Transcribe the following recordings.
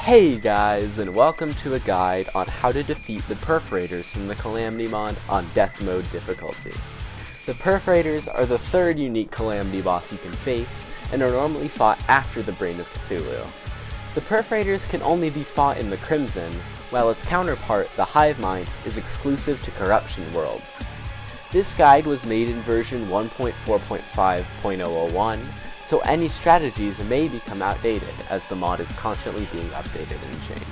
Hey guys, and welcome to a guide on how to defeat the Perforators from the Calamity mod on Death Mode difficulty. The Perforators are the third unique Calamity boss you can face, and are normally fought after the Brain of Cthulhu. The Perforators can only be fought in the Crimson, while its counterpart, the Hive Mind, is exclusive to Corruption Worlds. This guide was made in version 1.4.5.001, so any strategies may become outdated, as the mod is constantly being updated and changed.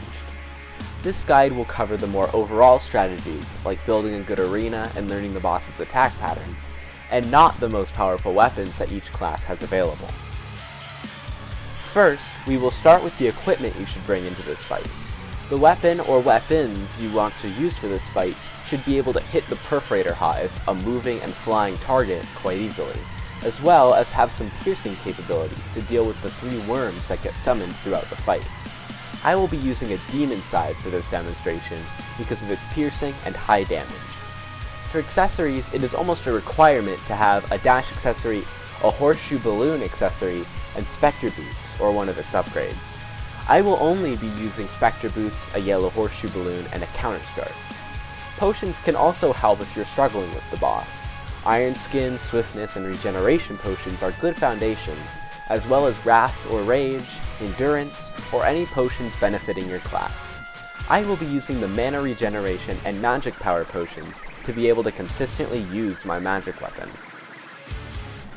This guide will cover the more overall strategies, like building a good arena and learning the boss's attack patterns, and not the most powerful weapons that each class has available. First, we will start with the equipment you should bring into this fight. The weapon or weapons you want to use for this fight should be able to hit the Perforator Hive, a moving and flying target, quite easily, as well as have some piercing capabilities to deal with the 3 worms that get summoned throughout the fight. I will be using a demon side for this demonstration because of its piercing and high damage. For accessories, it is almost a requirement to have a dash accessory, a horseshoe balloon accessory, and spectre boots, or one of its upgrades. I will only be using spectre boots, a yellow horseshoe balloon, and a counter scarf. Potions can also help if you're struggling with the boss. Iron Skin, Swiftness, and Regeneration potions are good foundations, as well as Wrath or Rage, Endurance, or any potions benefiting your class. I will be using the Mana Regeneration and Magic Power potions to be able to consistently use my magic weapon.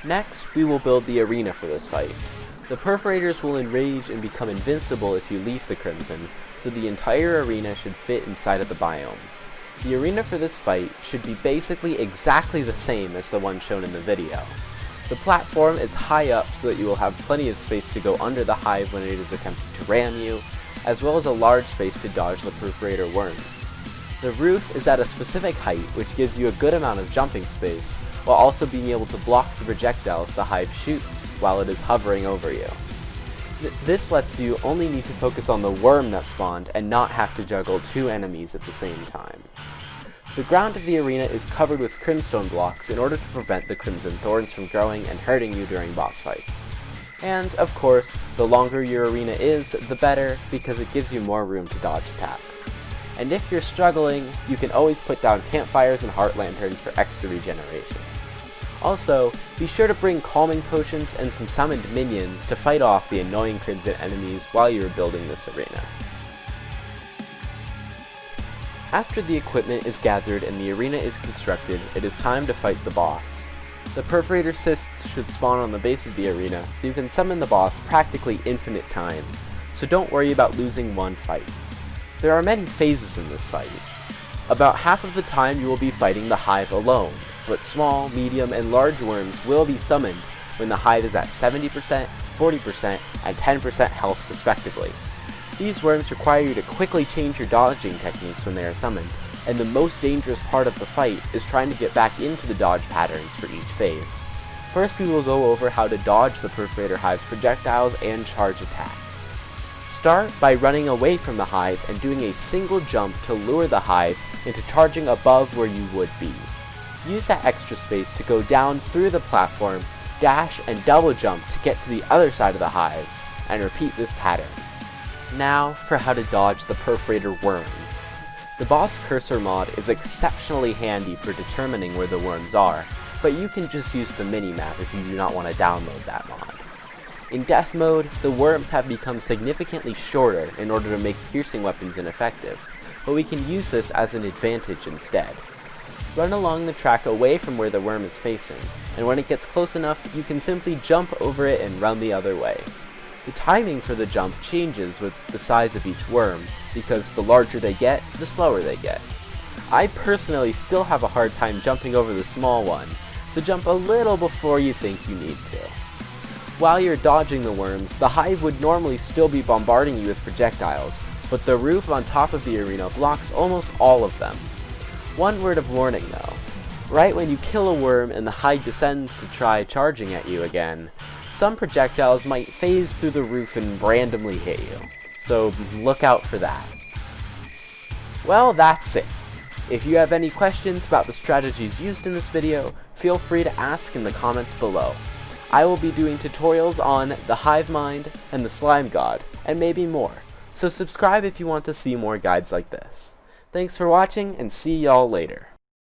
Next, we will build the arena for this fight. The Perforators will enrage and become invincible if you leave the Crimson, so the entire arena should fit inside of the biome. The arena for this fight should be basically exactly the same as the one shown in the video. The platform is high up so that you will have plenty of space to go under the hive when it is attempting to ram you, as well as a large space to dodge the Perforator worms. The roof is at a specific height which gives you a good amount of jumping space, while also being able to block the projectiles the hive shoots while it is hovering over you. This lets you only need to focus on the worm that spawned and not have to juggle 2 enemies at the same time. The ground of the arena is covered with crimstone blocks in order to prevent the crimson thorns from growing and hurting you during boss fights. And, of course, the longer your arena is, the better, because it gives you more room to dodge attacks. And if you're struggling, you can always put down campfires and heart lanterns for extra regeneration. Also, be sure to bring calming potions and some summoned minions to fight off the annoying crimson enemies while you are building this arena. After the equipment is gathered and the arena is constructed, it is time to fight the boss. The Perforator cysts should spawn on the base of the arena, so you can summon the boss practically infinite times, so don't worry about losing one fight. There are many phases in this fight. About half of the time you will be fighting the hive alone, but small, medium, and large worms will be summoned when the hive is at 70%, 40%, and 10% health respectively. These worms require you to quickly change your dodging techniques when they are summoned, and the most dangerous part of the fight is trying to get back into the dodge patterns for each phase. First, we will go over how to dodge the Perforator Hive's projectiles and charge attack. Start by running away from the hive and doing a single jump to lure the hive into charging above where you would be. Use that extra space to go down through the platform, dash and double jump to get to the other side of the hive, and repeat this pattern. Now for how to dodge the Perforator worms. The boss cursor mod is exceptionally handy for determining where the worms are, but you can just use the mini-map if you do not want to download that mod. In death mode, the worms have become significantly shorter in order to make piercing weapons ineffective, but we can use this as an advantage instead. Run along the track away from where the worm is facing, and when it gets close enough, you can simply jump over it and run the other way. The timing for the jump changes with the size of each worm, because the larger they get, the slower they get. I personally still have a hard time jumping over the small one, so jump a little before you think you need to. While you're dodging the worms, the hive would normally still be bombarding you with projectiles, but the roof on top of the arena blocks almost all of them. One word of warning though. Right when you kill a worm and the hive descends to try charging at you again, some projectiles might phase through the roof and randomly hit you, so look out for that. Well, that's it. If you have any questions about the strategies used in this video, feel free to ask in the comments below. I will be doing tutorials on the Hive Mind and the Slime God, and maybe more. so subscribe if you want to see more guides like this. Thanks for watching, and see y'all later.